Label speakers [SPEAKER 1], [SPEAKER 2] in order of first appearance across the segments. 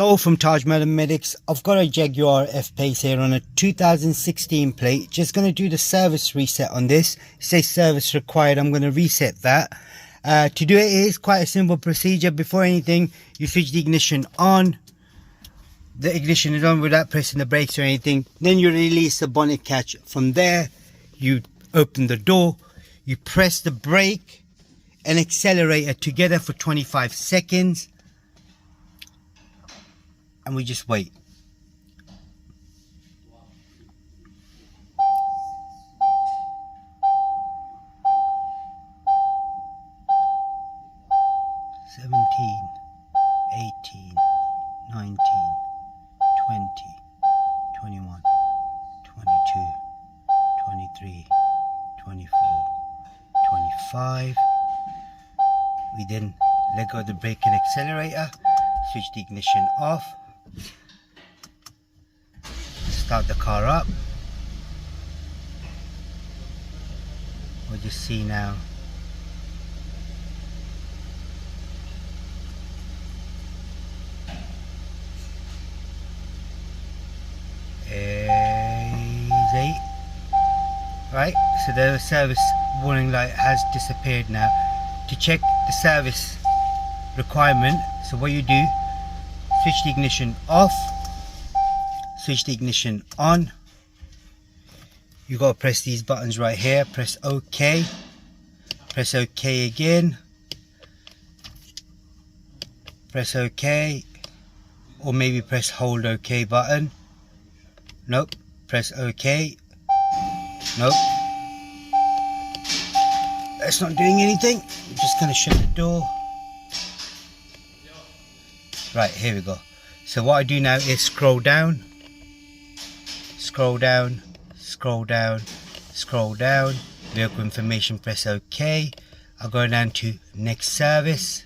[SPEAKER 1] Hello from Tajmotormedics. I've got a Jaguar F-Pace here on a 2016 plate. Just going to do the service reset on this. It says service required. I'm going to reset that. To do it is quite a simple procedure. Before anything, you switch the ignition on. The ignition is on without pressing the brakes or anything. Then you release the bonnet catch. From there, you open the door. You press the brake and accelerator together for 25 seconds. And we just wait. $17, $18, $19, $20, $21, $22, $23, $24, $25. We then let go of the brake and accelerator, switch the ignition off, start the car up. We'll just see now. Easy. Right, so the service warning light has disappeared now. To check the service requirement, so what you do, switch the ignition off, switch the ignition on. You got to press these buttons right here. Press OK, press OK again, press OK, or maybe press hold OK button. Nope, press OK. Nope, that's not doing anything. I'm just going to shut the door. Right, here we go. So what I do now is scroll down, scroll down, scroll down, scroll down, vehicle information, press OK. I'll go down to next service.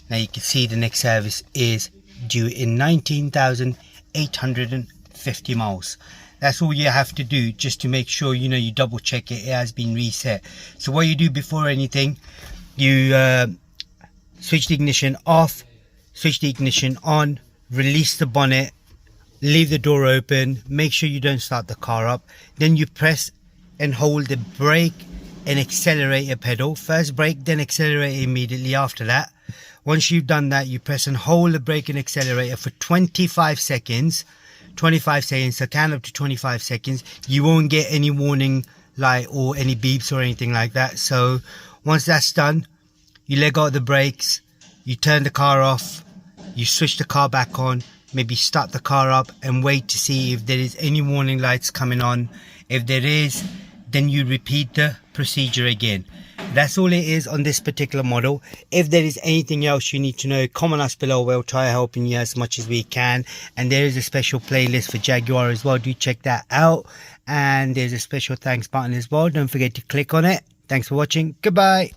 [SPEAKER 1] Now you can see the next service is due in 19,850 miles. That's all you have to do, just to make sure you double check it has been reset. So what you do before anything, you switch the ignition off, switch the ignition on, release the bonnet, leave the door open, make sure you don't start the car up. Then you press and hold the brake and accelerator pedal. First brake, then accelerator immediately after that. Once you've done that, you press and hold the brake and accelerator for 25 seconds. 25 seconds, so count up to 25 seconds. You won't get any warning light or any beeps or anything like that. So once that's done, you let go of the brakes, you turn the car off, you switch the car back on, maybe start the car up and wait to see if there is any warning lights coming on. If there is, then you repeat the procedure again. That's all it is on this particular model. If there is anything else you need to know, comment us below. We'll try helping you as much as we can. And there is a special playlist for Jaguar as well. Do check that out. And there's a special thanks button as well. Don't forget to click on it. Thanks for watching. Goodbye.